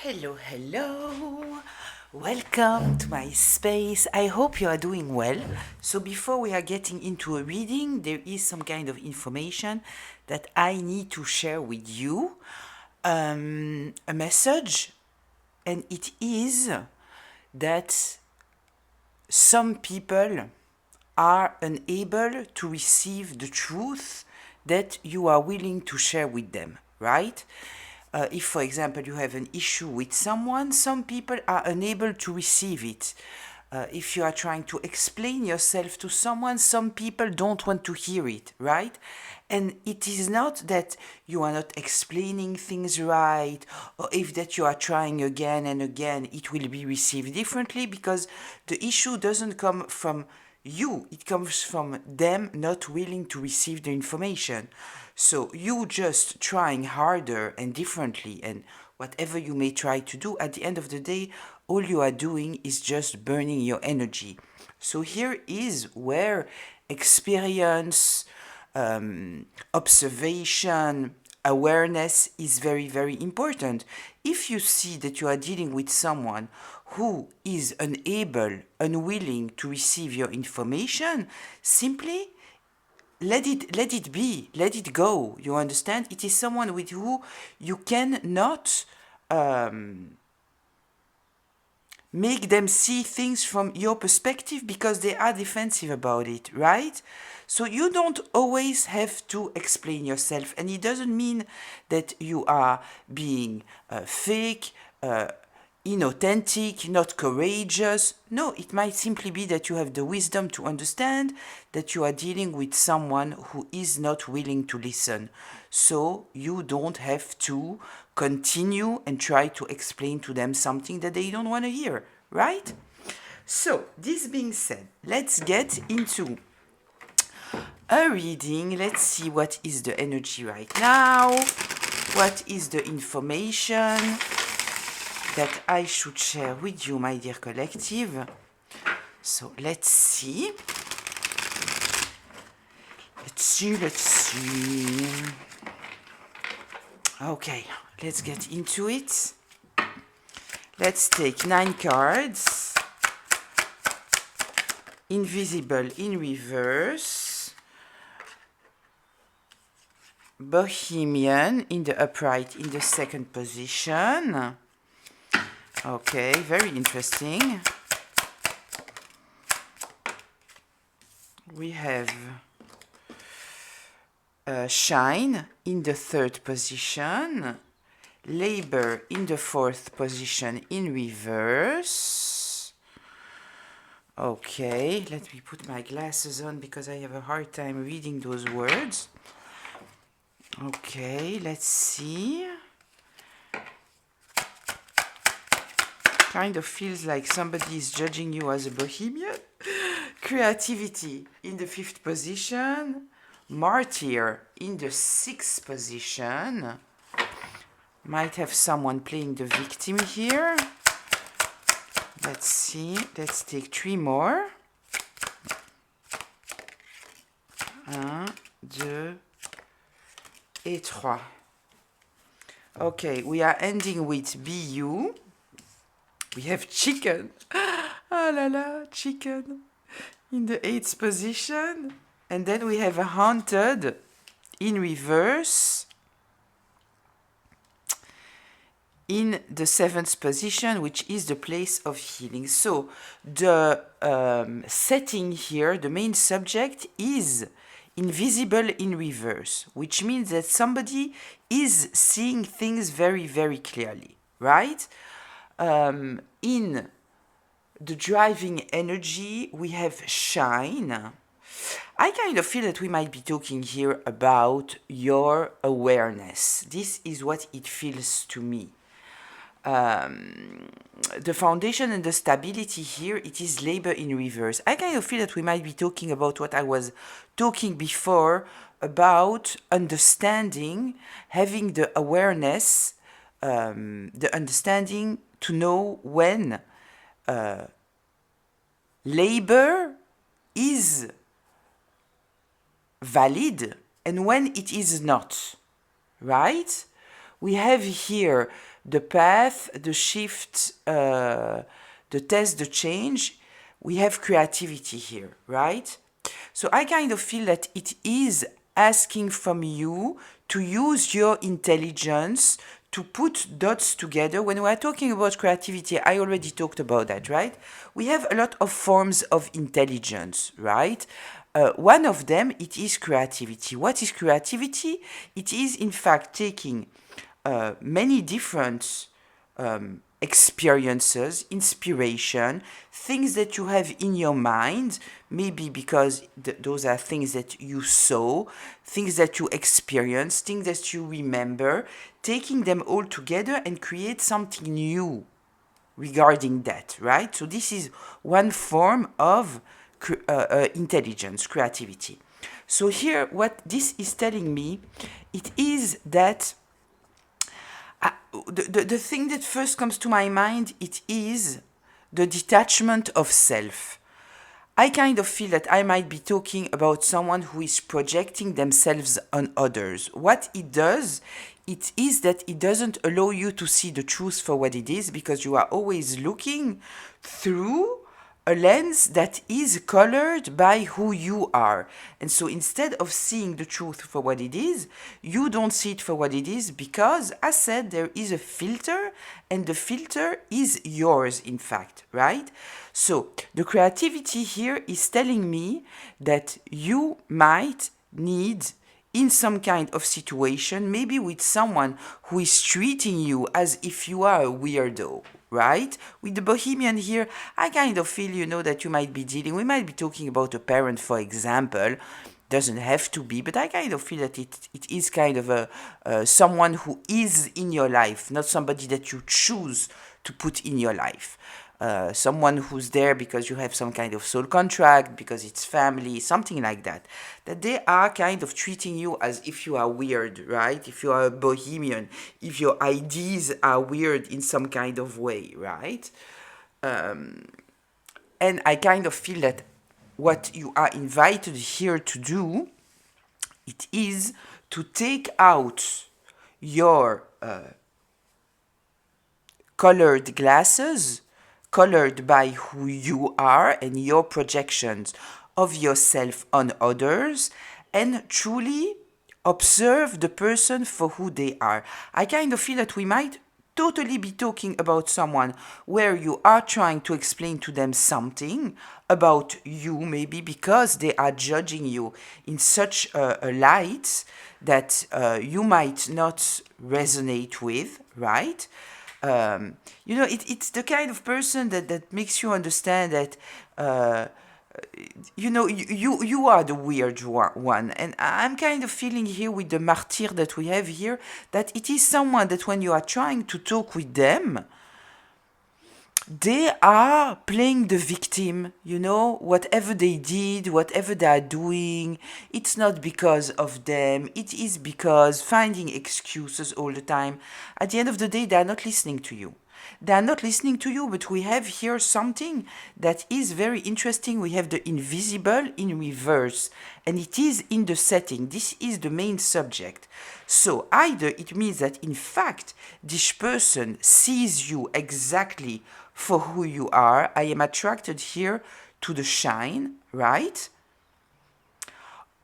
Hello, hello. Welcome to my space. I hope you are doing well. So, before we are getting into a reading, there is some kind of information that I need to share with you. A message, and it is that some people are unable to receive the truth that you are willing to share with them, right? If, for example, you have an issue with someone, some people are unable to receive it. If you are trying to explain yourself to someone, some people don't want to hear it, right? And it is not that you are not explaining things right, or if that you are trying again and again, it will be received differently, because the issue doesn't come from you, it comes from them not willing to receive the information. So you just trying harder and differently, and whatever you may try to do, at the end of the day, all you are doing is just burning your energy. So here is where experience, observation, awareness is very, very important. If you see that you are dealing with someone who is unable, unwilling to receive your information, simply let it be, let it go. You understand? It is someone with who you cannot make them see things from your perspective because they are defensive about it, right? So you don't always have to explain yourself, and it doesn't mean that you are being fake, inauthentic, not courageous. No, it might simply be that you have the wisdom to understand that you are dealing with someone who is not willing to listen. So you don't have to continue and try to explain to them something that they don't want to hear, right? So, this being said, let's get into a reading. Let's see what is the energy right now. What is the information that I should share with you, my dear collective? So let's see. Let's see. Okay, let's get into it. Let's take 9 cards. Invisible in reverse. Bohemian in the upright in the second position. Okay, very interesting. We have Shine in the third position. Labor in the fourth position in reverse. Okay, let me put my glasses on because I have a hard time reading those words. Okay, let's see. Kind of feels like somebody is judging you as a bohemian. Creativity in the fifth position. Martyr in the sixth position. Might have someone playing the victim here. Let's see. Let's take 3 more. 1, 2, et 3. Okay, we are ending with BU. We have chicken. Ah la la, chicken. In the 8th position. And then we have a haunted in reverse. In the 7th position, which is the place of healing. So the setting here, the main subject is invisible in reverse, which means that somebody is seeing things very, very clearly, right? In the driving energy, we have shine. I kind of feel that we might be talking here about your awareness. This is what it feels to me. The foundation and the stability here, it is labor in reverse. I kind of feel that we might be talking about what I was talking before about understanding, having the awareness, the understanding to know when labor is valid and when it is not, right? We have here the path, the shift, the test, the change, we have creativity here, right? So I kind of feel that it is asking from you to use your intelligence to put dots together. When we are talking about creativity, I already talked about that, right? We have a lot of forms of intelligence, right? One of them, it is creativity. What is creativity? It is, in fact, taking many different experiences, inspiration, things that you have in your mind, maybe because those are things that you saw, things that you experienced, things that you remember, taking them all together and create something new regarding that, right? So this is one form of intelligence, creativity. So here, what this is telling me, it is that the thing that first comes to my mind, it is the detachment of self. I kind of feel that I might be talking about someone who is projecting themselves on others. What it does, it is that it doesn't allow you to see the truth for what it is, because you are always looking through a lens that is colored by who you are. And so instead of seeing the truth for what it is, you don't see it for what it is because, as said, there is a filter, and the filter is yours, in fact, right? So the creativity here is telling me that you might need, in some kind of situation, maybe with someone who is treating you as if you are a weirdo, right? With the bohemian here, I kind of feel, that you might be dealing, we might be talking about a parent, for example. Doesn't have to be, but I kind of feel that it is kind of a someone who is in your life, not somebody that you choose to put in your life. Someone who's there because you have some kind of soul contract, because it's family, something like that. That they are kind of treating you as if you are weird, right? If you are a bohemian, if your ideas are weird in some kind of way, right? And I kind of feel that what you are invited here to do, it is to take out your colored glasses, colored by who you are and your projections of yourself on others, and truly observe the person for who they are. I kind of feel that we might totally be talking about someone where you are trying to explain to them something about you, maybe because they are judging you in such a light that you might not resonate with, right? It's the kind of person that makes you understand that you are the weird one. And I'm kind of feeling here with the martyr that we have here, that it is someone that when you are trying to talk with them, they are playing the victim, whatever they did, whatever they are doing, it's not because of them, it is because finding excuses all the time. At the end of the day, they are not listening to you. They are not listening to you, but we have here something that is very interesting. We have the invisible in reverse, and it is in the setting. This is the main subject. So either it means that, in fact, this person sees you exactly for who you are. I am attracted here to the shine, right?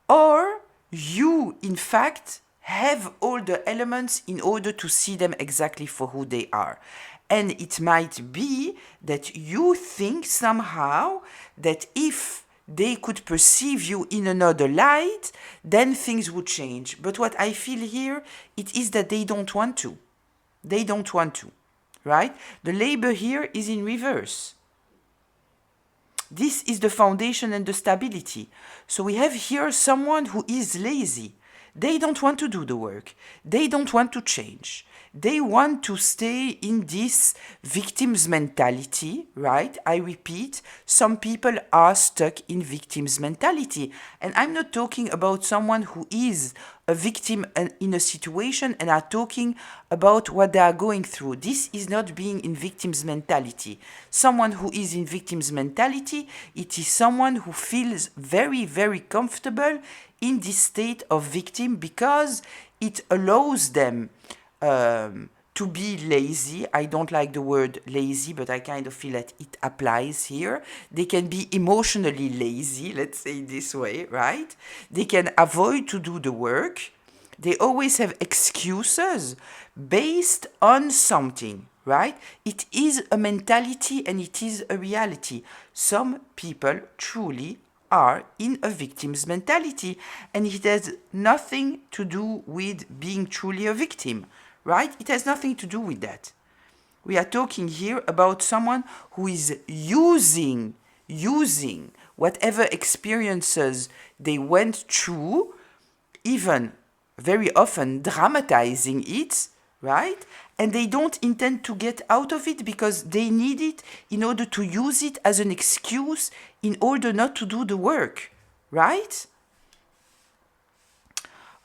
Or you, in fact, have all the elements in order to see them exactly for who they are. And it might be that you think somehow that if they could perceive you in another light, then things would change. But what I feel here, it is that they don't want to. They don't want to, right? The labor here is in reverse. This is the foundation and the stability. So we have here someone who is lazy. They don't want to do the work. They don't want to change. They want to stay in this victim's mentality, right? I repeat, some people are stuck in victim's mentality. And I'm not talking about someone who is a victim in a situation and are talking about what they are going through. This is not being in victim's mentality. Someone who is in victim's mentality, it is someone who feels very, very comfortable in this state of victim because it allows them to be lazy. I don't like the word lazy, but I kind of feel that it applies here. They can be emotionally lazy, let's say it this way, right? They can avoid to do the work. They always have excuses based on something, right? It is a mentality and it is a reality. Some people truly are in a victim's mentality, and it has nothing to do with being truly a victim, right? It has nothing to do with that. We are talking here about someone who is using whatever experiences they went through, even very often dramatizing it, right? And they don't intend to get out of it because they need it in order to use it as an excuse in order not to do the work, right?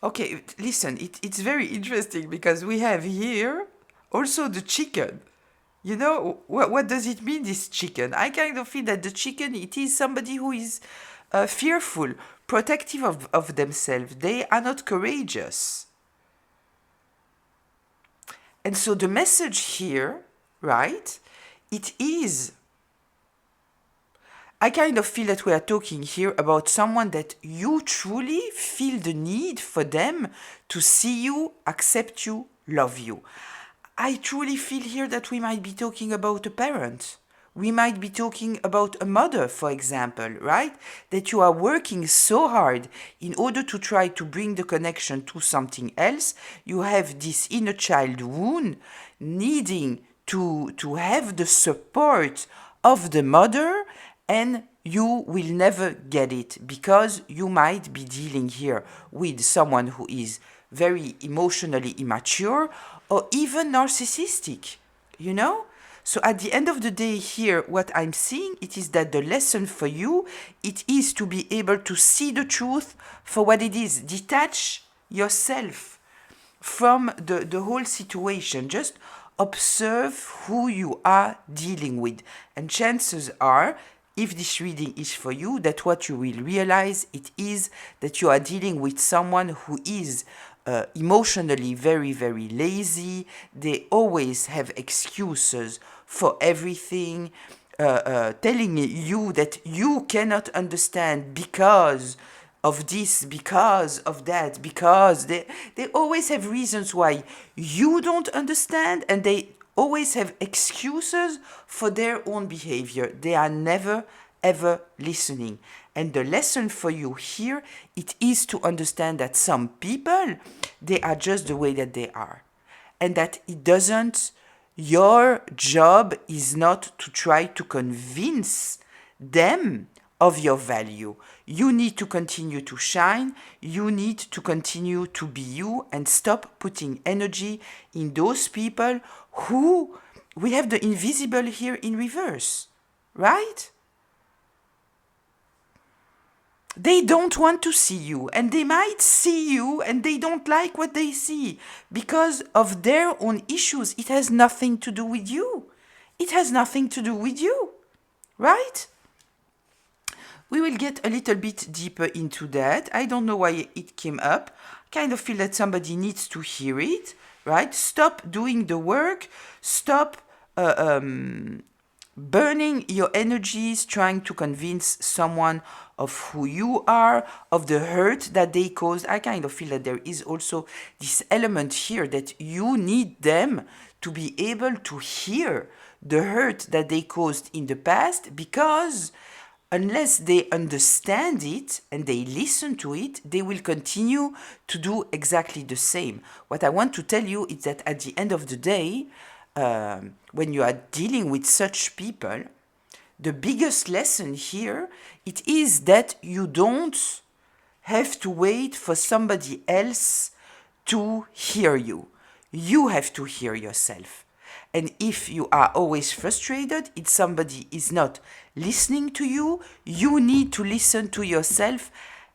Okay, listen, it's very interesting because we have here also the chicken. You know, what does it mean, this chicken? I kind of feel that the chicken, it is somebody who is fearful, protective of themselves. They are not courageous. And so the message here, right, it is, I kind of feel that we are talking here about someone that you truly feel the need for them to see you, accept you, love you. I truly feel here that we might be talking about a parent. We might be talking about a mother, for example, right? That you are working so hard in order to try to bring the connection to something else. You have this inner child wound needing to have the support of the mother, and you will never get it because you might be dealing here with someone who is very emotionally immature or even narcissistic, you know? So at the end of the day here, what I'm seeing, it is that the lesson for you, it is to be able to see the truth for what it is. Detach yourself from the whole situation. Just observe who you are dealing with. And chances are, if this reading is for you, that what you will realize it is that you are dealing with someone who is emotionally very, very lazy. They always have excuses for everything, telling you that you cannot understand because of this, because of that, because they always have reasons why you don't understand, and they always have excuses for their own behavior. They are never ever listening. And the lesson for you here, it is to understand that some people, they are just the way that they are. And that it doesn't, your job is not to try to convince them of your value. You need to continue to shine. You need to continue to be you and stop putting energy in those people who, we have the invisible here in reverse, right? They don't want to see you, and they might see you and they don't like what they see because of their own issues. It has nothing to do with you. It has nothing to do with you, right? We will get a little bit deeper into that. I don't know why it came up. I kind of feel that somebody needs to hear it, right? Stop doing the work. Stop burning your energies trying to convince someone of who you are, of the hurt that they caused. I kind of feel that there is also this element here that you need them to be able to hear the hurt that they caused in the past, because unless they understand it and they listen to it, they will continue to do exactly the same. What I want to tell you is that at the end of the day, when you are dealing with such people, the biggest lesson here, it is that you don't have to wait for somebody else to hear you. You have to hear yourself. And if you are always frustrated, if somebody is not listening to you, you need to listen to yourself,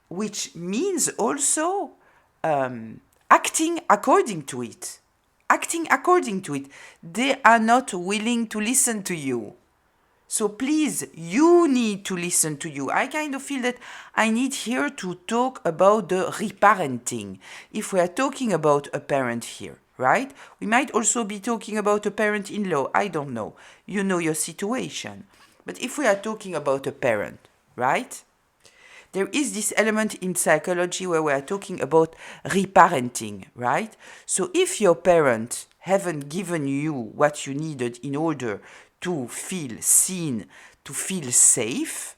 which means also acting according to it. Acting according to it. They are not willing to listen to you. So please, you need to listen to you. I kind of feel that I need here to talk about the reparenting. If we are talking about a parent here, right? We might also be talking about a parent-in-law, I don't know. You know your situation. But if we are talking about a parent, right? There is this element in psychology where we are talking about reparenting, right? So if your parent haven't given you what you needed in order to feel seen, to feel safe,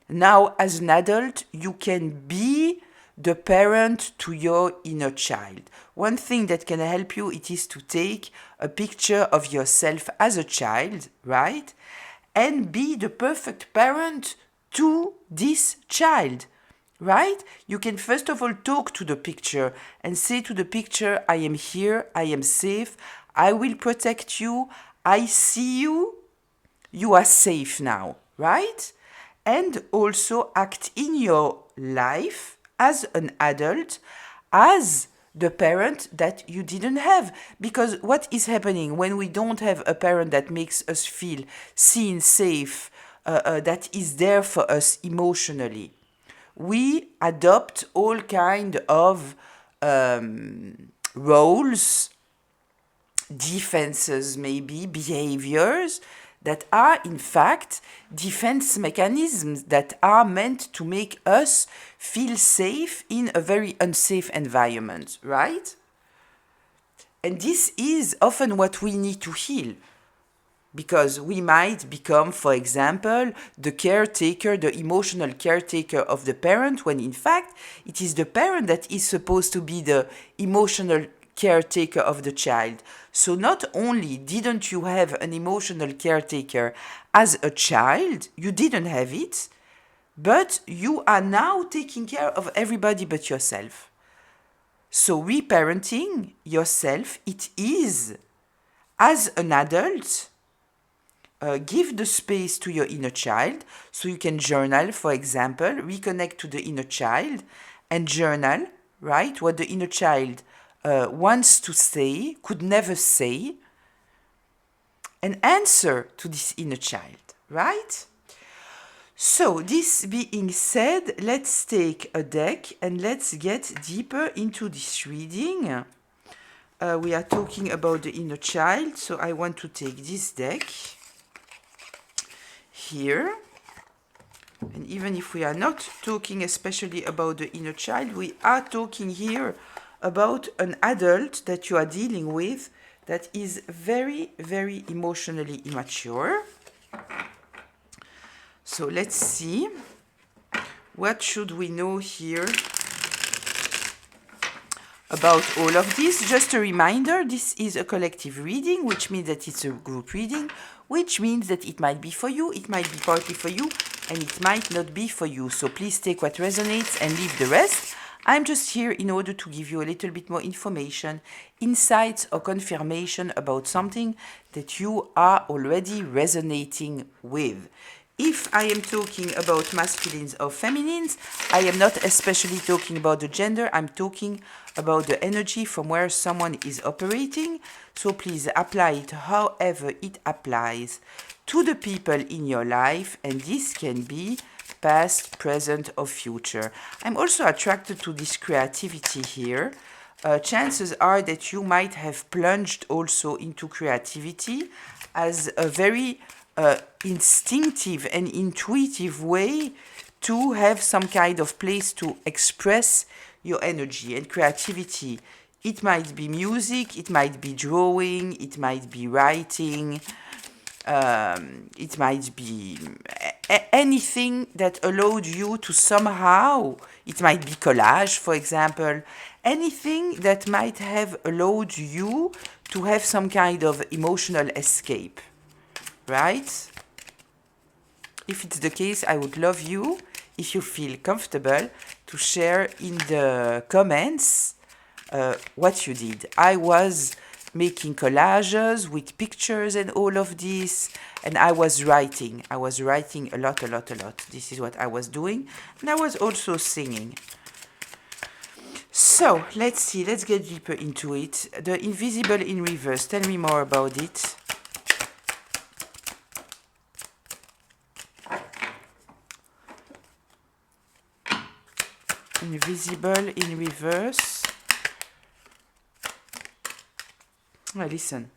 now as an adult, you can be the parent to your inner child. One thing that can help you, it is to take a picture of yourself as a child, right? And be the perfect parent to this child, right? You can first of all talk to the picture and say to the picture, I am here, I am safe, I will protect you, I see you, you are safe now, right? And also act in your life as an adult, as the parent that you didn't have. Because what is happening when we don't have a parent that makes us feel seen, safe, that is there for us emotionally? We adopt all kind of roles, defenses, maybe behaviors that are in fact defense mechanisms that are meant to make us feel safe in a very unsafe environment, right? And this is often what we need to heal, because we might become, for example, the caretaker, the emotional caretaker of the parent, when in fact it is the parent that is supposed to be the emotional caretaker of the child. So not only didn't you have an emotional caretaker as a child, you didn't have it, but you are now taking care of everybody but yourself. So reparenting yourself, it is, as an adult, give the space to your inner child. So you can journal, for example, reconnect to the inner child and journal, right? What the inner child wants to say, could never say, and answer to this inner child, right? So this being said, let's take a deck and let's get deeper into this reading. We are talking about the inner child, so I want to take this deck here. And even if we are not talking especially about the inner child, we are talking here about an adult that you are dealing with that is very, very emotionally immature. So let's see. What should we know here about all of this? Just a reminder, this is a collective reading, which means that it's a group reading, which means that it might be for you, it might be partly for you, and it might not be for you. So please take what resonates and leave the rest. I'm just here in order to give you a little bit more information, insights or confirmation about something that you are already resonating with. If I am talking about masculines or feminines, I am not especially talking about the gender, I'm talking about the energy from where someone is operating. So please apply it however it applies to the people in your life, and this can be past, present, or future. I'm also attracted to this creativity here. Chances are that you might have plunged also into creativity as a very instinctive and intuitive way to have some kind of place to express your energy and creativity. It might be music, it might be drawing, it might be writing, it might be anything that allowed you to somehow, it might be collage, for example, anything that might have allowed you to have some kind of emotional escape, right? If it's the case, I would love you, if you feel comfortable, to share in the comments what you did. I was making collages with pictures and all of this, and I was writing. I was writing a lot. This is what I was doing, and I was also singing. So, let's see, let's get deeper into it. The invisible in reverse, tell me more about it. Invisible in reverse. Well, listen.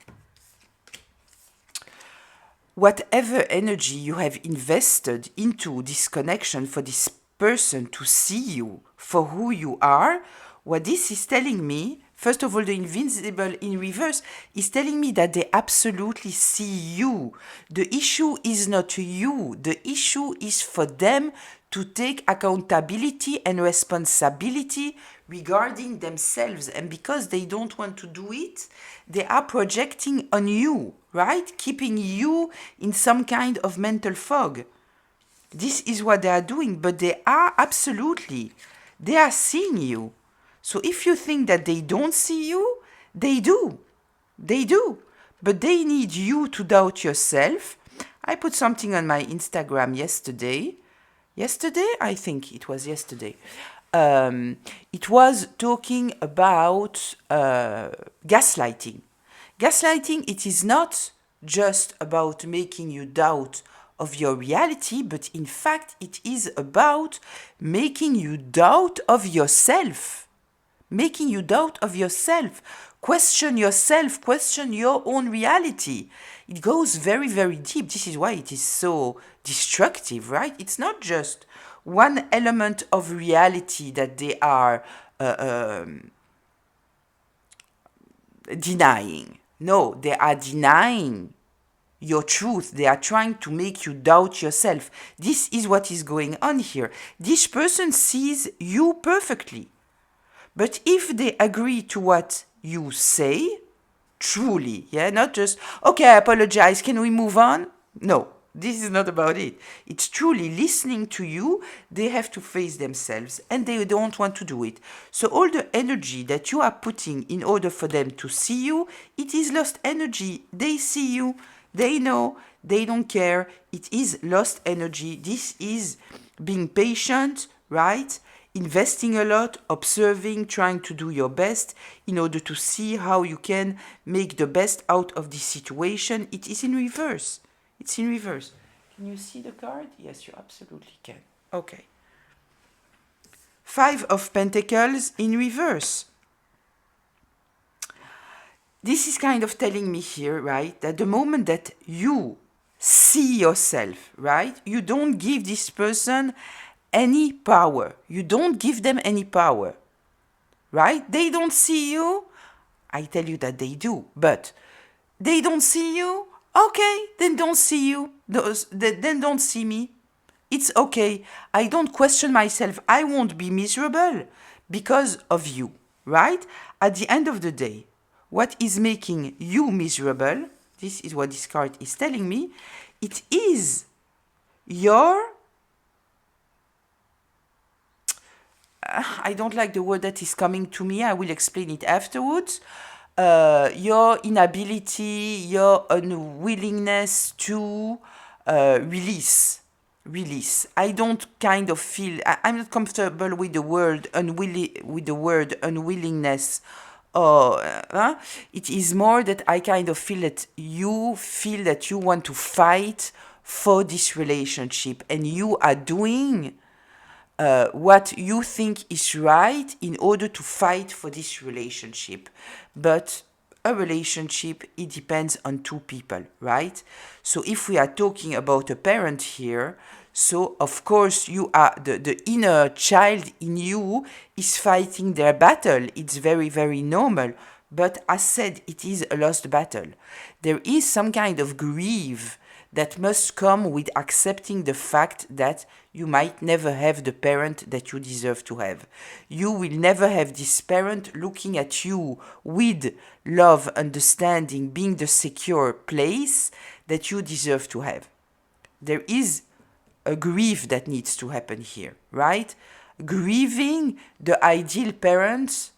Whatever energy you have invested into this connection for this person to see you for who you are, what this is telling me, first of all, the invisible in reverse is telling me that they absolutely see you. The issue is not you. The issue is for them to take accountability and responsibility regarding themselves. And because they don't want to do it, they are projecting on you, right? Keeping you in some kind of mental fog. This is what they are doing, but they are absolutely, they are seeing you. So if you think that they don't see you, they do. They do. But they need you to doubt yourself. I put something on my Instagram yesterday. Yesterday? I think it was yesterday. It was talking about gaslighting. Gaslighting, it is not just about making you doubt of your reality, but in fact, it is about making you doubt of yourself. Making you doubt of yourself. Question yourself, question your own reality. It goes very, very deep. This is why it is so destructive, right? It's not just one element of reality that they are denying. No, they are denying your truth. They are trying to make you doubt yourself. This is what is going on here. This person sees you perfectly. But if they agree to what you say, truly, yeah, not just, okay, I apologize, can we move on? No, this is not about it. It's truly listening to you. They have to face themselves and they don't want to do it. So all the energy that you are putting in order for them to see you, it is lost energy. They see you, they know, they don't care. It is lost energy. This is being patient, right? Investing a lot, observing, trying to do your best in order to see how you can make the best out of this situation. It is in reverse. It's in reverse. Can you see the card? Yes, you absolutely can. Okay. 5 of Pentacles in reverse. This is kind of telling me here, right, that the moment that you see yourself, right, you don't give this person any power. You don't give them any power, right? They don't see you. I tell you that they do, but they don't see you. Okay, then don't see you. Then don't see me. It's okay. I don't question myself. I won't be miserable because of you, right? At the end of the day, what is making you miserable, this is what this card is telling me, it is your I don't like the word that is coming to me. I will explain it afterwards. Your inability, your unwillingness to release. I don't kind of feel. I'm not comfortable with the word unwillingness. Or it is more that I kind of feel that you feel that you want to fight for this relationship, and you are doing what you think is right in order to fight for this relationship. But a relationship, it depends on two people, right? So if we are talking about a parent here, so of course you are the inner child in you is fighting their battle. It's very, very normal. But as said, it is a lost battle. There is some kind of grief that must come with accepting the fact that you might never have the parent that you deserve to have. You will never have this parent looking at you with love, understanding, being the secure place that you deserve to have. There is a grief that needs to happen here, right? Grieving the ideal parents,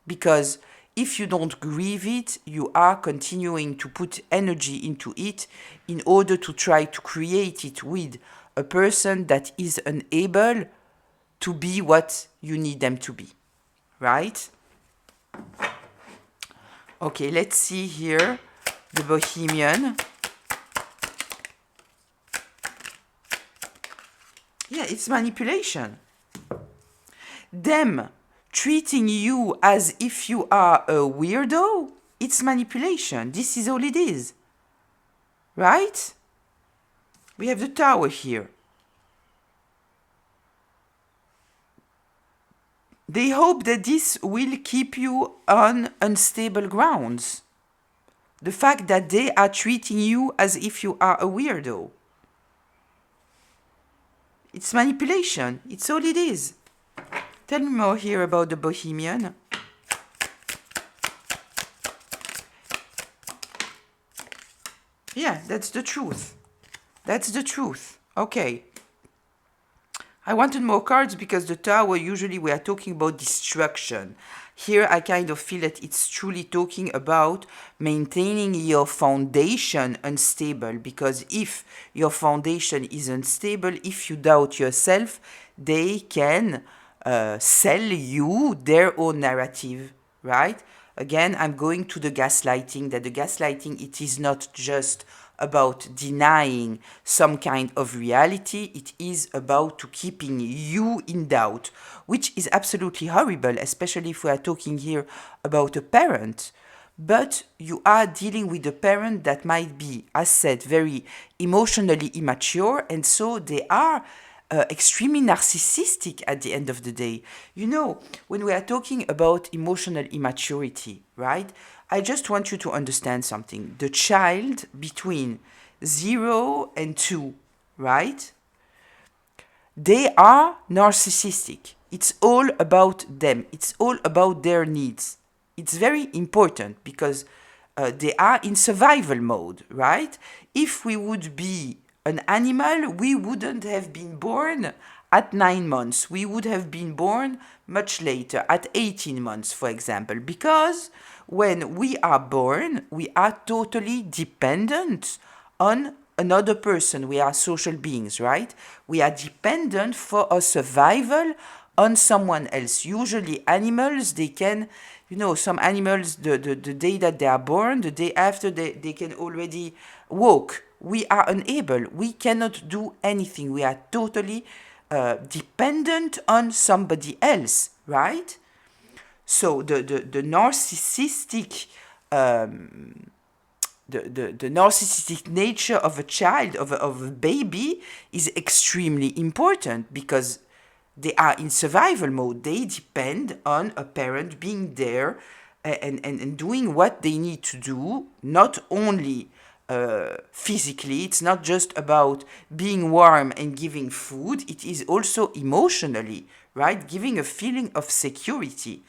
because if you don't grieve it, you are continuing to put energy into it in order to try to create it with a person that is unable to be what you need them to be, right? Okay, let's see here the Bohemian. Yeah, it's manipulation. Them treating you as if you are a weirdo, It's manipulation. This is all it is. Right? We have the Tower here. They hope that this will keep you on unstable grounds. The fact that they are treating you as if you are a weirdo. It's manipulation. It's all it is. Tell me more here about the Bohemian. Yeah, that's the truth. That's the truth. Okay. I wanted more cards because the Tower, usually we are talking about destruction. Here I kind of feel that it's truly talking about maintaining your foundation unstable, because if your foundation is unstable, if you doubt yourself, they can sell you their own narrative, right? Again, I'm going to the gaslighting, that the gaslighting, it is not just about denying some kind of reality, it is about to keeping you in doubt, which is absolutely horrible, especially if we are talking here about a parent. But you are dealing with a parent that might be, as said, very emotionally immature, and so they are extremely narcissistic at the end of the day. You know, when we are talking about emotional immaturity, right? I just want you to understand something. The child between 0 and 2, right? They are narcissistic. It's all about them. It's all about their needs. It's very important because they are in survival mode, right? If we would be an animal, we wouldn't have been born at 9 months. We would have been born much later, at 18 months, for example, because when we are born, we are totally dependent on another person. We are social beings, right? We are dependent for our survival on someone else. Usually animals, they can, you know, some animals, the day that they are born, the day after, they can already walk. We are unable. We cannot do anything. We are totally dependent on somebody else, right? So the narcissistic the narcissistic nature of a child, of a baby, is extremely important because they are in survival mode. They depend on a parent being there and doing what they need to do, not only physically. It's not just about being warm and giving food. It is also emotionally, right? Giving a feeling of security.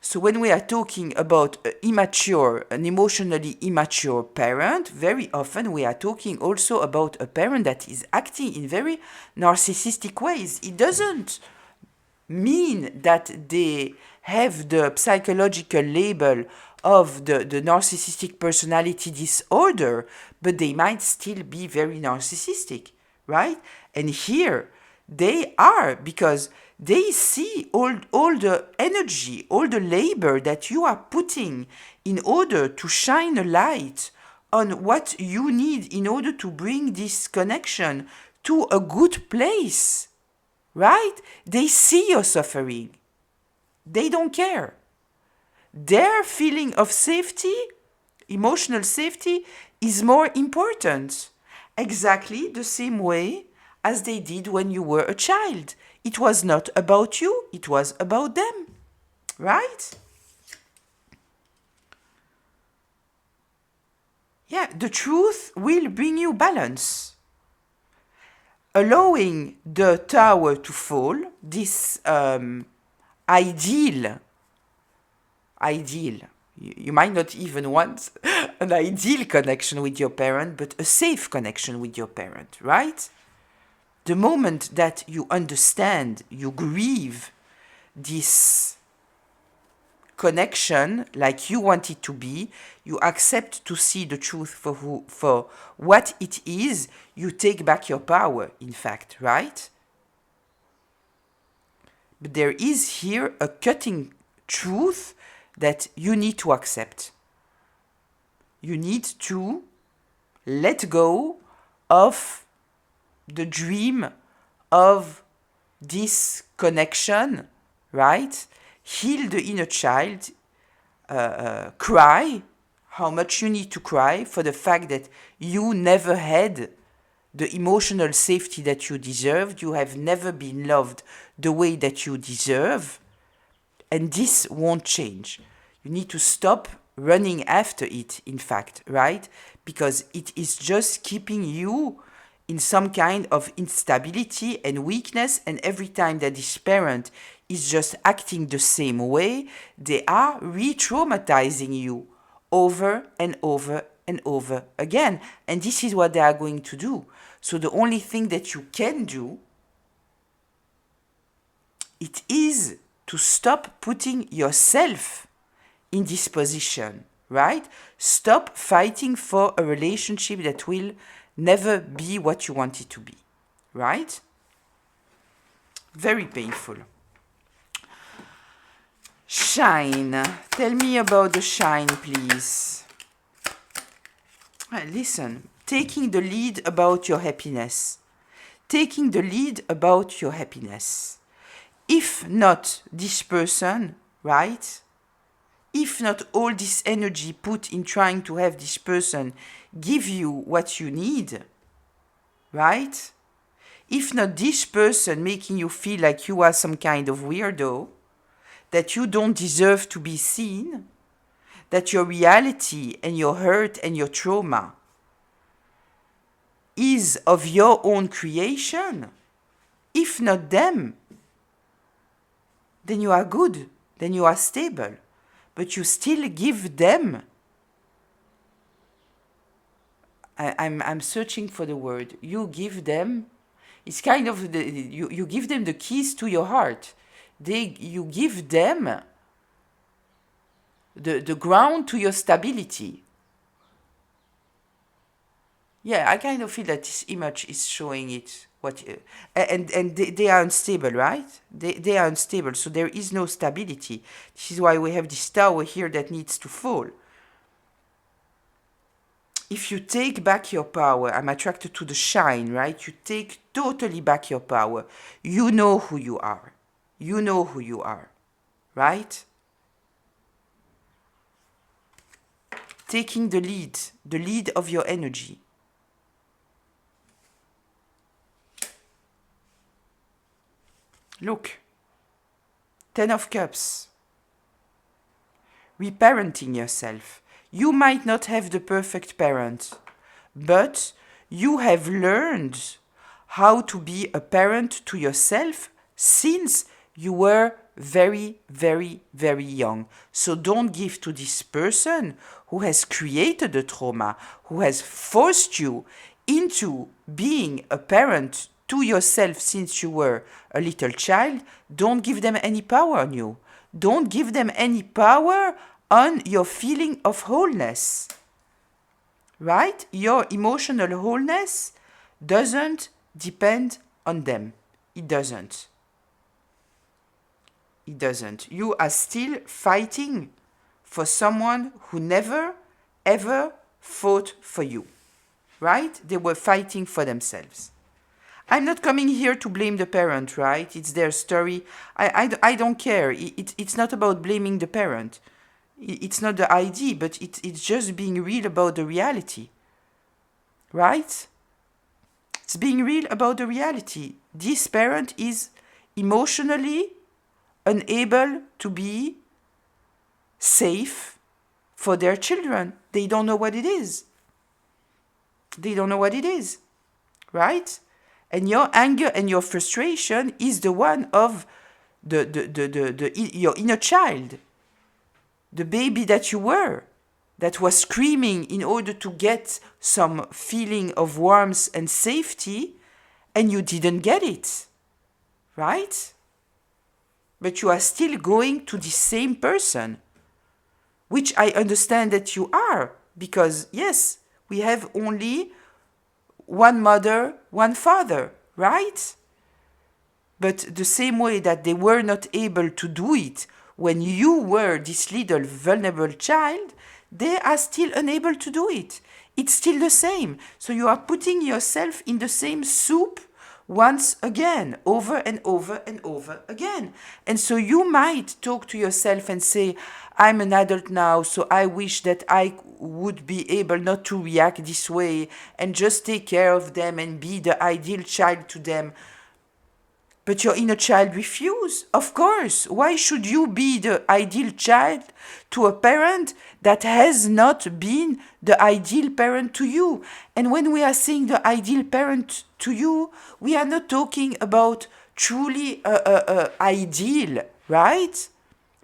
So when we are talking about an emotionally immature parent, very often we are talking also about a parent that is acting in very narcissistic ways. It doesn't mean that they have the psychological label of the narcissistic personality disorder, but they might still be very narcissistic, right? And here they are, because they see all the energy, all the labor that you are putting in order to shine a light on what you need in order to bring this connection to a good place, right? They see your suffering. They don't care. Their feeling of safety, emotional safety, is more important. Exactly the same way as they did when you were a child. It was not about you, it was about them. Right? Yeah, the truth will bring you balance. Allowing the tower to fall, this ideal, you might not even want an ideal connection with your parent, but a safe connection with your parent, right? The moment that you understand, you grieve this connection like you want it to be, you accept to see the truth for what it is, you take back your power, in fact, right? But there is here a cutting truth that you need to accept. You need to let go of the dream of this connection, right? Heal the inner child, cry, how much you need to cry for the fact that you never had the emotional safety that you deserved. You have never been loved the way that you deserve. And this won't change. You need to stop running after it, in fact, right? Because it is just keeping you in some kind of instability and weakness. And every time that this parent is just acting the same way, they are re-traumatizing you over and over and over again. And this is what they are going to do. So the only thing that you can do, it is to stop putting yourself in this position, right? Stop fighting for a relationship that will never be what you want it to be, right? Very painful. Shine. Tell me about the shine, please. Listen, taking the lead about your happiness. Taking the lead about your happiness. If not this person, right? If not all this energy put in trying to have this person give you what you need, right? If not this person making you feel like you are some kind of weirdo, that you don't deserve to be seen, that your reality and your hurt and your trauma is of your own creation, if not them, then you are good, then you are stable. But you still give them, I'm searching for the word, you give them, it's kind of, you give them the keys to your heart. You give them the ground to your stability. Yeah, I kind of feel that this image is showing it. And they are unstable, right? They are unstable, so there is no stability. This is why we have this tower here that needs to fall. If you take back your power, I'm attracted to the shine, right? You take totally back your power. You know who you are. You know who you are, right? Taking the lead of your energy. Look, 10 of Cups. Reparenting yourself. You might not have the perfect parent, but you have learned how to be a parent to yourself since you were very, very, very young. So don't give to this person who has created the trauma, who has forced you into being a parent to yourself since you were a little child. Don't give them any power on you. Don't give them any power on your feeling of wholeness, right? Your emotional wholeness doesn't depend on them. It doesn't. It doesn't. You are still fighting for someone who never, ever fought for you, right? They were fighting for themselves. I'm not coming here to blame the parent, right? It's their story. I don't care. It's not about blaming the parent. It's not the idea, but it's just being real about the reality, right? It's being real about the reality. This parent is emotionally unable to be safe for their children. They don't know what it is. They don't know what it is, right? And your anger and your frustration is the one of your inner child. The baby that you were, that was screaming in order to get some feeling of warmth and safety, and you didn't get it, right? But you are still going to the same person, which I understand that you are, because yes, we have only one mother, one father, right? But the same way that they were not able to do it when you were this little vulnerable child, they are still unable to do it. It's still the same. So you are putting yourself in the same soup once again, over and over and over again. And so you might talk to yourself and say, I'm an adult now, so I wish that I would be able not to react this way and just take care of them and be the ideal child to them. But your inner child refuse. Of course. Why should you be the ideal child to a parent that has not been the ideal parent to you? And when we are saying the ideal parent to you, we are not talking about truly ideal, right?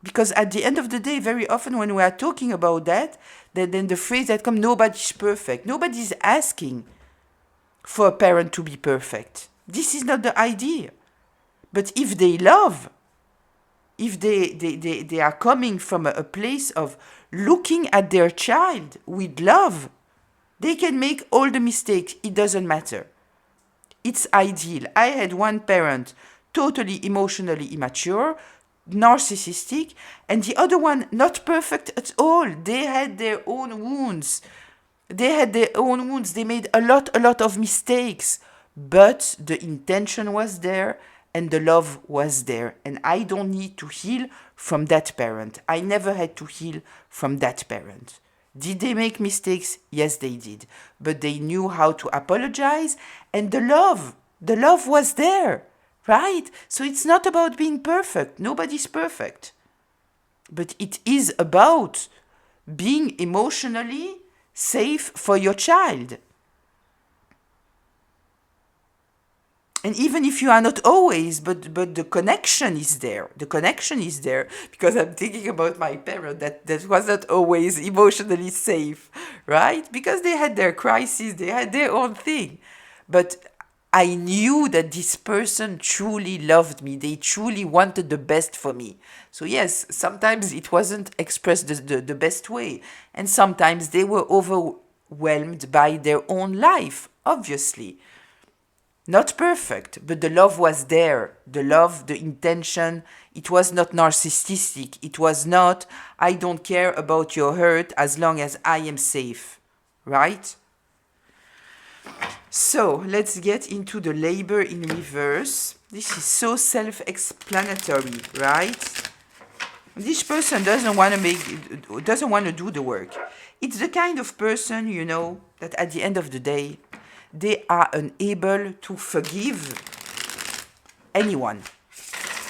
Because at the end of the day, very often when we are talking about that, then the phrase that comes, nobody's perfect. Nobody's asking for a parent to be perfect. This is not the idea. But if they love, if they are coming from a place of looking at their child with love, they can make all the mistakes. It doesn't matter. It's ideal. I had one parent totally emotionally immature, narcissistic, and the other one not perfect at all. They had their own wounds. They made a lot of mistakes. But the intention was there and the love was there. And I don't need to heal from that parent. I never had to heal from that parent. Did they make mistakes? Yes, they did. But they knew how to apologize, and the love was there, right? So it's not about being perfect. Nobody's perfect. But it is about being emotionally safe for your child. And even if you are not always, but the connection is there. The connection is there because I'm thinking about my parent that was not always emotionally safe, right? Because they had their crises, they had their own thing. But I knew that this person truly loved me. They truly wanted the best for me. So yes, sometimes it wasn't expressed the best way. And sometimes they were overwhelmed by their own life, obviously. Not perfect, but the love was there. The love, the intention, it was not narcissistic. It was not, I don't care about your hurt as long as I am safe. Right? So, let's get into the labor in reverse. This is so self-explanatory, right? This person doesn't want to do the work. It's the kind of person, that at the end of the day, they are unable to forgive anyone.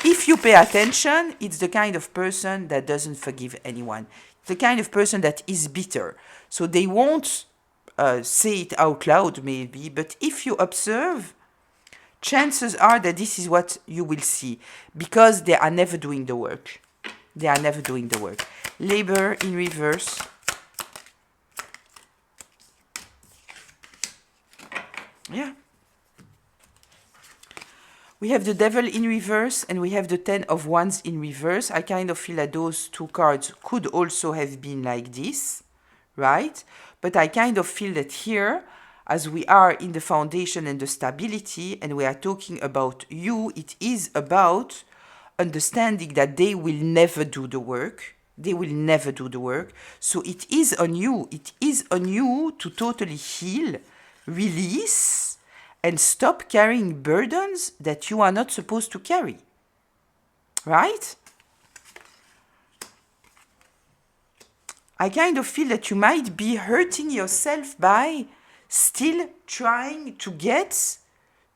If you pay attention, it's the kind of person that doesn't forgive anyone. The kind of person that is bitter. So they won't say it out loud maybe, but if you observe, chances are that this is what you will see, because they are never doing the work. They are never doing the work. Labor in reverse. Yeah. We have the devil in reverse and we have the 10 of wands in reverse. I kind of feel that those two cards could also have been like this, right? But I kind of feel that here, as we are in the foundation and the stability, and we are talking about you, it is about understanding that they will never do the work. They will never do the work. So it is on you. It is on you to totally heal, release, and stop carrying burdens that you are not supposed to carry. Right? I kind of feel that you might be hurting yourself by still trying to get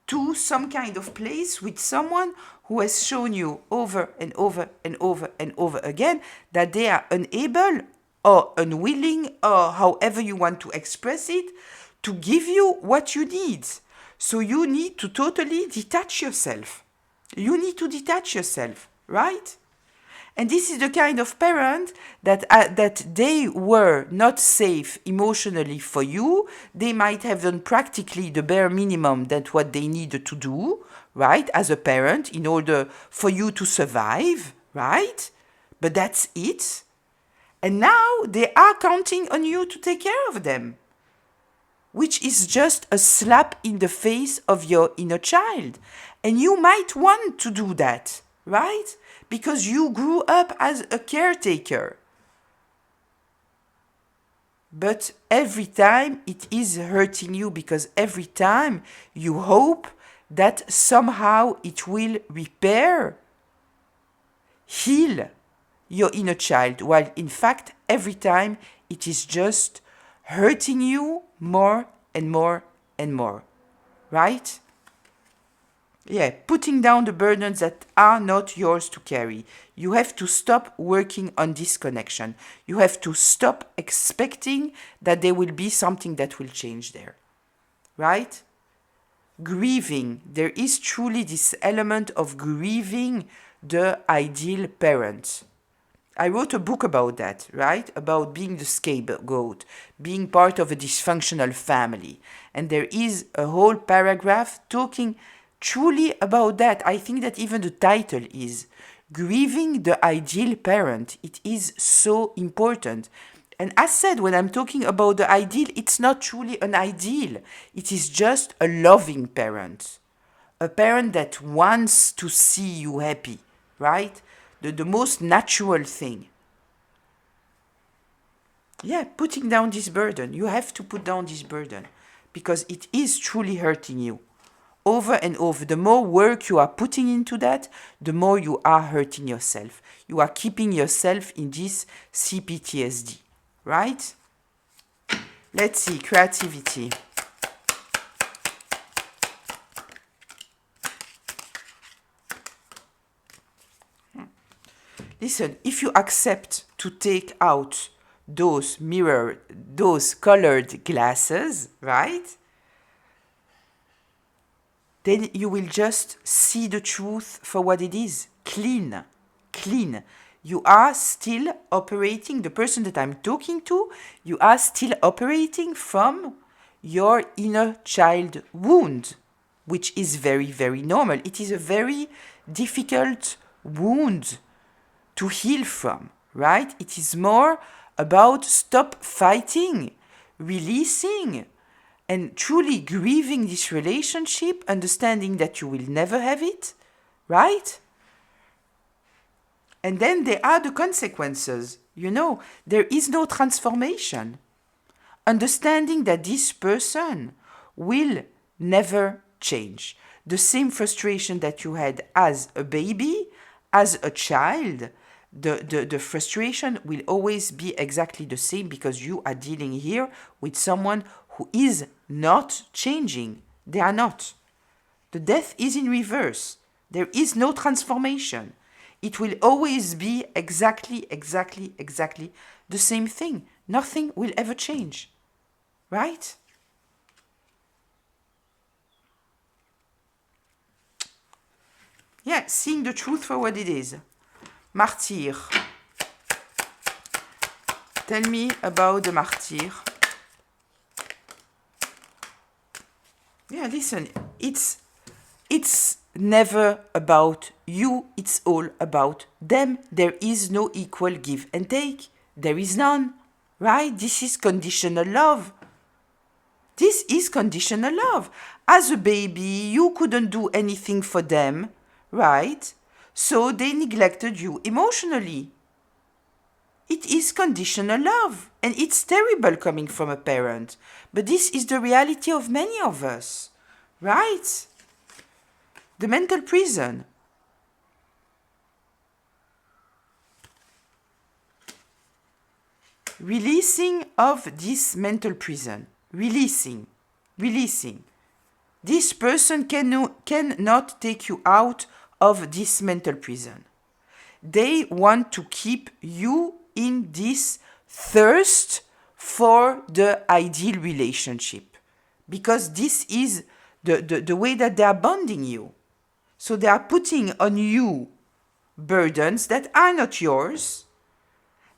to some kind of place with someone who has shown you over and over and over and over again that they are unable or unwilling, or however you want to express it, to give you what you need. So you need to totally detach yourself. You need to detach yourself, right? And this is the kind of parent that they were not safe emotionally for you. They might have done practically the bare minimum that what they needed to do, right, as a parent in order for you to survive, right? But that's it. And now they are counting on you to take care of them, which is just a slap in the face of your inner child. And you might want to do that, right? Because you grew up as a caretaker. But every time it is hurting you, because every time you hope that somehow it will repair, heal your inner child, while in fact every time it is just hurting you more and more and more, right? Yeah, putting down the burdens that are not yours to carry. You have to stop working on disconnection. You have to stop expecting that there will be something that will change there, right? Grieving. There is truly this element of grieving the ideal parent. I wrote a book about that, right? About being the scapegoat, being part of a dysfunctional family. And there is a whole paragraph talking truly about that. I think that even the title is Grieving the Ideal Parent. It is so important. And as said, when I'm talking about the ideal, it's not truly an ideal. It is just a loving parent. A parent that wants to see you happy, right? The most natural thing. Yeah, putting down this burden. You have to put down this burden because it is truly hurting you. Over and over, the more work you are putting into that, the more you are hurting yourself. You are keeping yourself in this CPTSD, right? Let's see, creativity. Listen, if you accept to take out those colored glasses, right? Then you will just see the truth for what it is. Clean. You are still operating, the person that I'm talking to, you are still operating from your inner child wound, which is very, very normal. It is a very difficult wound to heal from, right? It is more about stop fighting, releasing, and truly grieving this relationship, understanding that you will never have it, right? And then there are the consequences. You know, there is no transformation. Understanding that this person will never change. The same frustration that you had as a baby, as a child, the frustration will always be exactly the same because you are dealing here with someone who is not changing. They are not. The death is in reverse. There is no transformation. It will always be exactly the same thing. Nothing will ever change. Right? Yeah, seeing the truth for what it is. Martyr. Tell me about the martyr. Yeah, listen, it's never about you, it's all about them. There is no equal give and take. There is none, right? This is conditional love. This is conditional love. As a baby, you couldn't do anything for them, right? So they neglected you emotionally. It is conditional love, and it's terrible coming from a parent. But this is the reality of many of us, right? The mental prison. Releasing of this mental prison. Releasing. This person cannot take you out of this mental prison. They want to keep you in this thirst for the ideal relationship because this is the way that they are bonding you. So they are putting on you burdens that are not yours.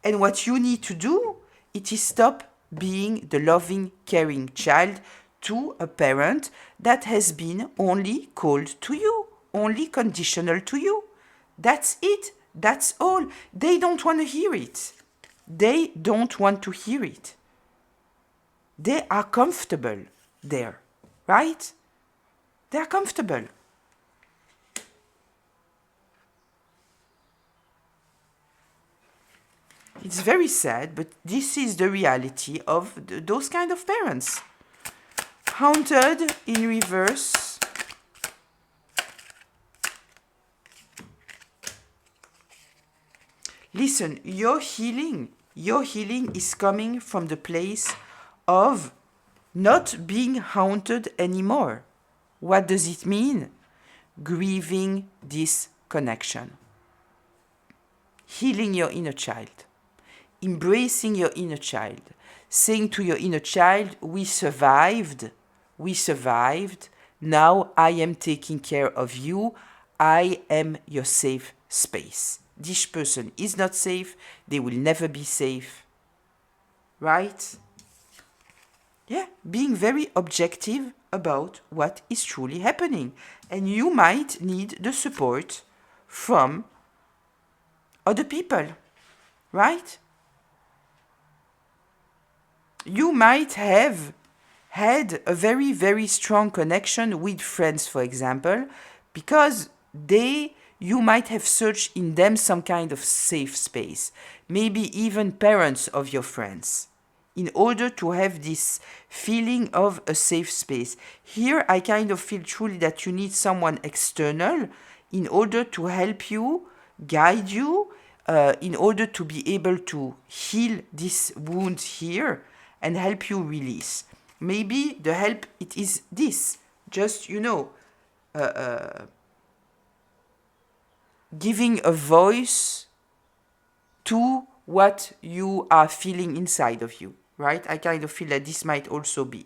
And what you need to do, it is stop being the loving, caring child to a parent that has been only cold to you, only conditional to you. That's it. That's all. They don't want to hear it. They don't want to hear it. They are comfortable there, right? They are comfortable. It's very sad, but this is the reality of those kind of parents. Haunted in reverse. Listen, your healing is coming from the place of not being haunted anymore. What does it mean? Grieving this connection. Healing your inner child. Embracing your inner child. Saying to your inner child, we survived. Now I am taking care of you. I am your safe space. This person is not safe. They will never be safe. Right? Yeah, being very objective about what is truly happening. And you might need the support from other people, right? You might have had a very, very strong connection with friends, for example, because you might have searched in them some kind of safe space, maybe even parents of your friends, in order to have this feeling of a safe space. Here, I kind of feel truly that you need someone external in order to help you, guide you, in order to be able to heal this wound here and help you release. Maybe the help, it is this, just, giving a voice to what you are feeling inside of you, right? I kind of feel that this might also be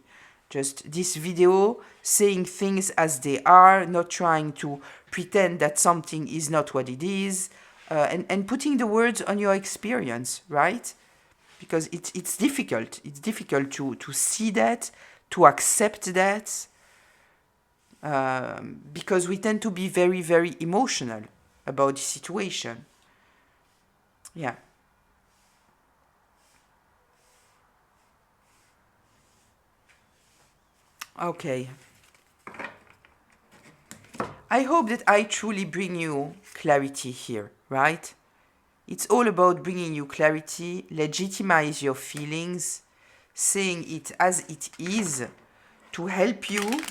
just this video, saying things as they are, not trying to pretend that something is not what it is, and putting the words on your experience, right? Because it's difficult. It's difficult to see that, to accept that, because we tend to be very, very emotional about the situation. Yeah. Okay. I hope that I truly bring you clarity here, right? It's all about bringing you clarity, legitimize your feelings, saying it as it is, to help you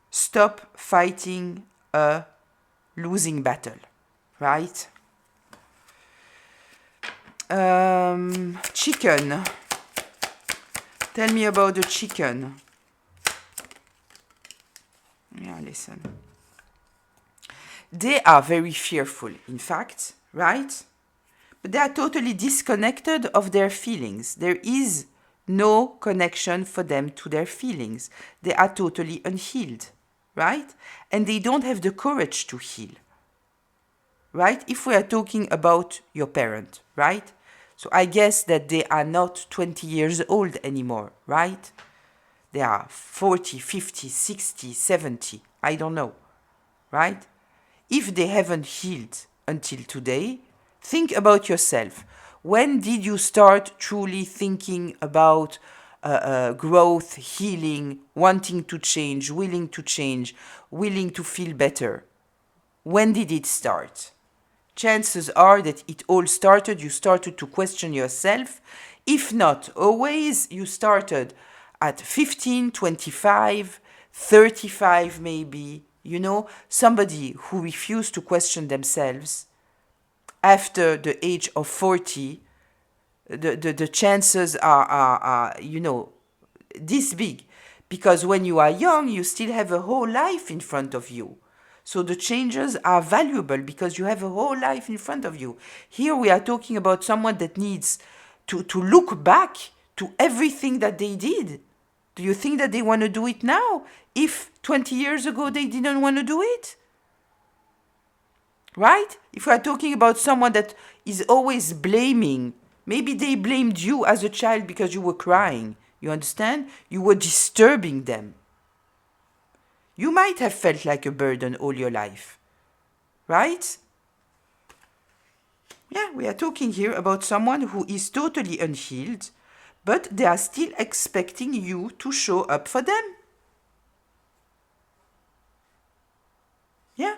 stop fighting a losing battle, right? Chicken. Tell me about the chicken. Yeah, listen. They are very fearful, in fact, right? But they are totally disconnected of their feelings. There is no connection for them to their feelings. They are totally unhealed, right? And they don't have the courage to heal, right? If we are talking about your parent, right? So I guess that they are not 20 years old anymore, right? They are 40, 50, 60, 70. I don't know, right? If they haven't healed until today, think about yourself. When did you start truly thinking about growth, healing, wanting to change, willing to feel better? When did it start? Chances are that it all started, you started to question yourself. If not always, you started at 15, 25, 35 maybe. Somebody who refused to question themselves after the age of 40, the chances are this big. Because when you are young, you still have a whole life in front of you. So the changes are valuable because you have a whole life in front of you. Here we are talking about someone that needs to look back to everything that they did. Do you think that they want to do it now if 20 years ago they didn't want to do it? Right? If we are talking about someone that is always blaming, maybe they blamed you as a child because you were crying. You understand? You were disturbing them. You might have felt like a burden all your life, right? Yeah, we are talking here about someone who is totally unhealed, but they are still expecting you to show up for them. Yeah.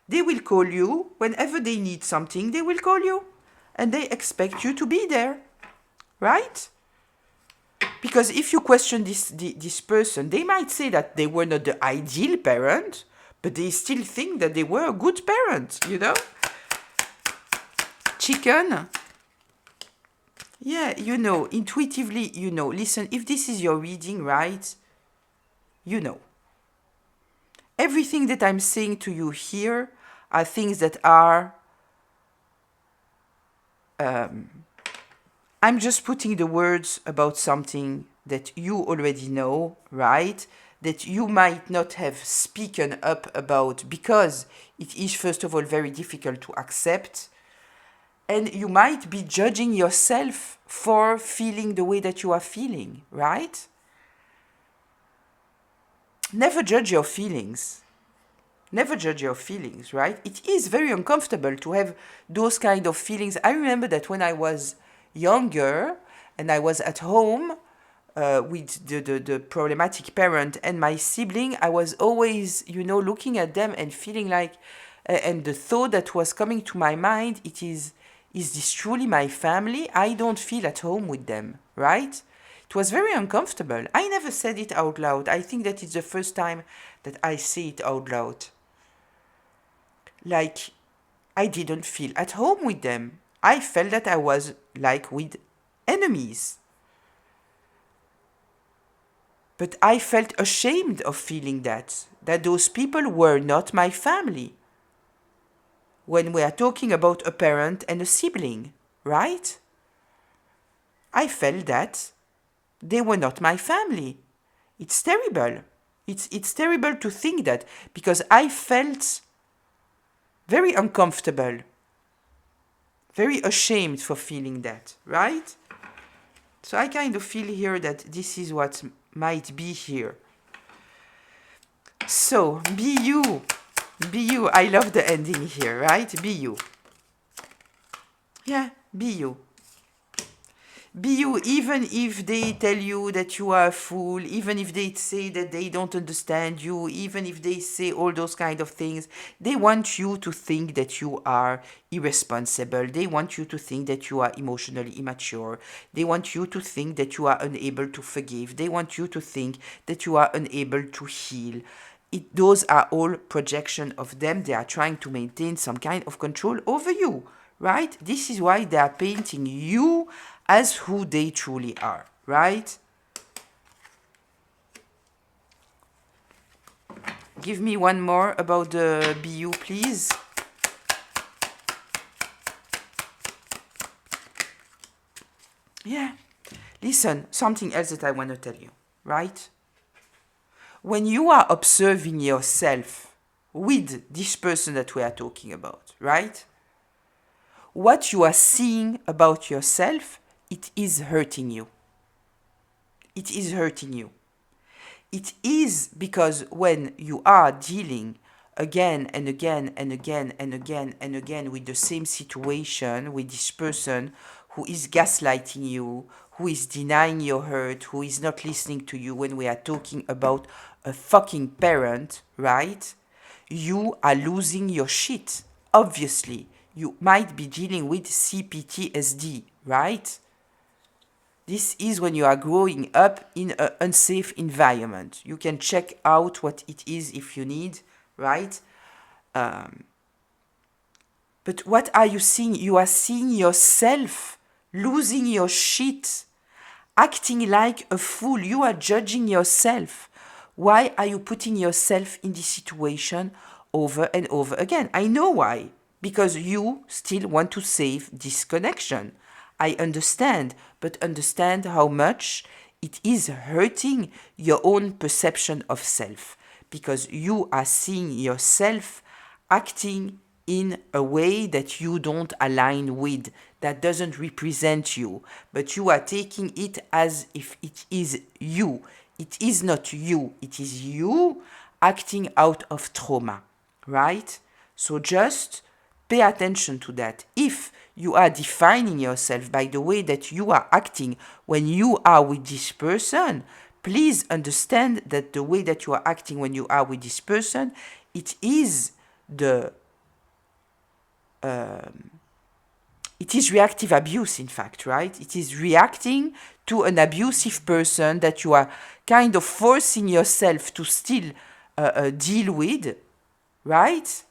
They will call you whenever they need something, they will call you. And they expect you to be there, right? Because if you question this person, they might say that they were not the ideal parent, but they still think that they were a good parent, you know? Chicken. Yeah, you know, intuitively, you know. Listen, if this is your reading, right, you know. Everything that I'm saying to you here are things that are... I'm just putting the words about something that you already know, right? That you might not have spoken up about because it is, first of all, very difficult to accept. And you might be judging yourself for feeling the way that you are feeling, right? Never judge your feelings. Never judge your feelings, right? It is very uncomfortable to have those kind of feelings. I remember that when I was younger and I was at home with the problematic parent and my sibling, I was always, you know, looking at them and feeling like, and the thought that was coming to my mind, is this truly my family? I don't feel at home with them, right? It was very uncomfortable. I never said it out loud. I think that it's the first time that I say it out loud. Like, I didn't feel at home with them. I felt that I was like with enemies. But I felt ashamed of feeling that those people were not my family. When we are talking about a parent and a sibling, right? I felt that they were not my family. It's terrible. It's terrible to think that, because I felt very uncomfortable, very ashamed for feeling that, right? So I kind of feel here that this is what might be here. So, be you. Be you. I love the ending here, right? Be you. Yeah, be you. Be you, even if they tell you that you are a fool, even if they say that they don't understand you, even if they say all those kind of things. They want you to think that you are irresponsible. They want you to think that you are emotionally immature. They want you to think that you are unable to forgive. They want you to think that you are unable to heal. Those are all projection of them. They are trying to maintain some kind of control over you, right? This is why they are painting you as who they truly are, right? Give me one more about the BU, please. Yeah. Listen, something else that I want to tell you, right? When you are observing yourself with this person that we are talking about, right? What you are seeing about yourself, it is hurting you. It is hurting you. It is because when you are dealing again and again and again and again and again with the same situation, with this person who is gaslighting you, who is denying your hurt, who is not listening to you, when we are talking about a fucking parent, right? You are losing your shit. Obviously, you might be dealing with CPTSD, right? This is when you are growing up in an unsafe environment. You can check out what it is if you need, right? But what are you seeing? You are seeing yourself losing your shit, acting like a fool. You are judging yourself. Why are you putting yourself in this situation over and over again? I know why. Because you still want to save this connection. I understand, but understand how much it is hurting your own perception of self. Because you are seeing yourself acting in a way that you don't align with, that doesn't represent you, but you are taking it as if it is you. It is not you, it is you acting out of trauma, right? So just pay attention to that. If you are defining yourself by the way that you are acting when you are with this person, please understand that the way that you are acting when you are with this person, it is It is reactive abuse, in fact, right? It is reacting to an abusive person that you are kind of forcing yourself to still deal with, right?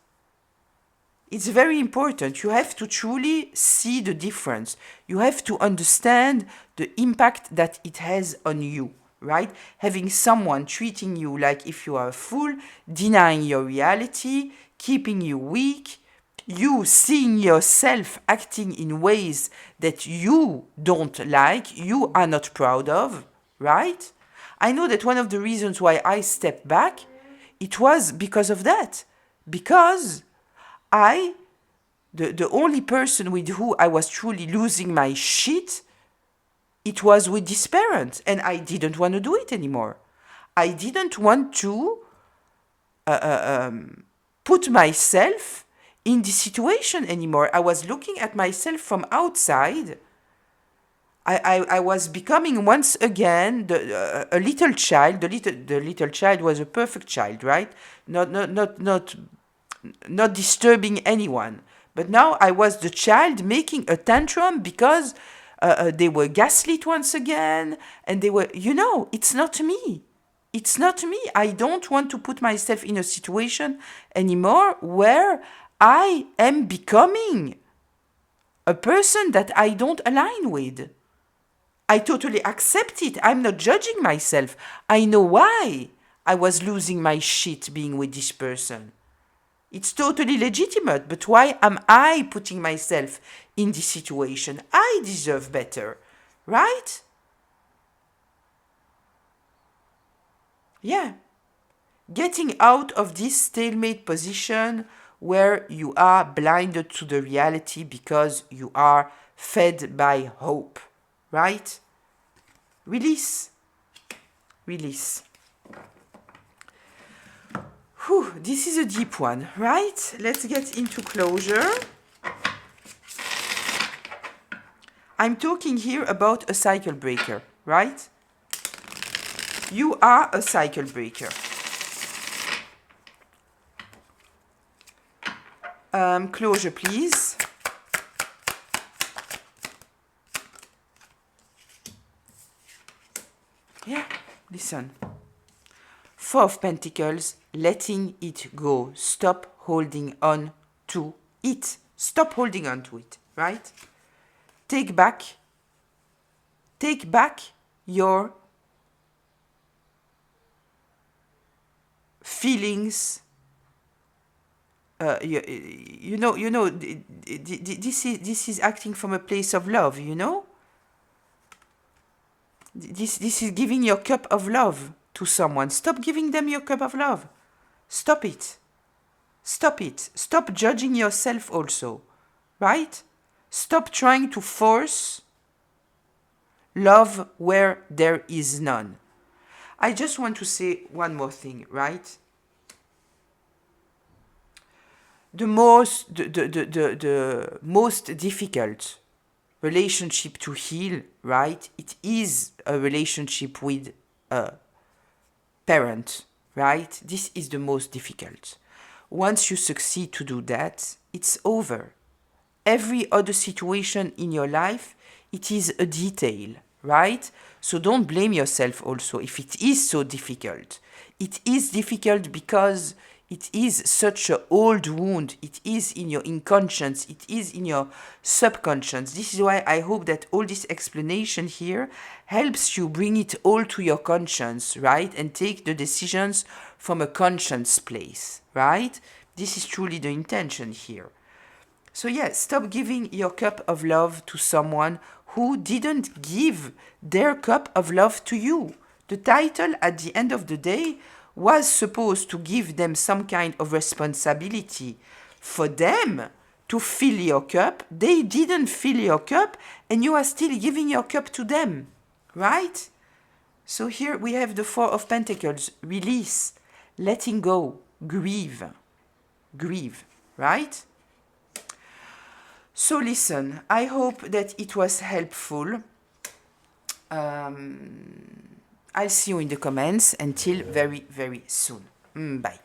It's very important. You have to truly see the difference. You have to understand the impact that it has on you, right? Having someone treating you like if you are a fool, denying your reality, keeping you weak, you seeing yourself acting in ways that you don't like, you are not proud of, right? I know that one of the reasons why I stepped back, it was because of that. Because the only person with who I was truly losing my shit, it was with this parent. And I didn't want to do it anymore. I didn't want to put myself in this situation anymore. I was looking at myself from outside. I was becoming once again a little child. The little child was a perfect child, right? Not disturbing anyone. But now I was the child making a tantrum because they were gaslit once again, and they were, it's not me. It's not me. I don't want to put myself in a situation anymore where I am becoming a person that I don't align with. I totally accept it. I'm not judging myself. I know why I was losing my shit being with this person. It's totally legitimate, but why am I putting myself in this situation? I deserve better, right? Yeah. Getting out of this stalemate position where you are blinded to the reality because you are fed by hope, right? Release. Release. Whew, this is a deep one, right? Let's get into closure. I'm talking here about a cycle breaker, right? You are a cycle breaker. Closure, please. Yeah, listen. Four of Pentacles, letting it go. Stop holding on to it. Stop holding on to it, right? Take back your feelings. This is acting from a place of love, This is giving your cup of love to someone. Stop giving them your cup of love. Stop it. Stop it. Stop judging yourself also, right? Stop trying to force love where there is none. I just want to say one more thing, right? The most difficult relationship to heal, right? It is a relationship with a parent, right? This is the most difficult. Once you succeed to do that, it's over. Every other situation in your life, it is a detail, right? So don't blame yourself also if it is so difficult. It is difficult because it is such an old wound. It is in your inconscious. It is in your subconscious. This is why I hope that all this explanation here helps you bring it all to your conscience, right? And take the decisions from a conscience place, right? This is truly the intention here. So yeah, stop giving your cup of love to someone who didn't give their cup of love to you. The title at the end of the day was supposed to give them some kind of responsibility for them to fill your cup. They didn't fill your cup and you are still giving your cup to them, right? So here we have the Four of Pentacles, release, letting go, grieve, right? So listen, I hope that it was helpful. I'll see you in the comments. Until very, very soon. Bye.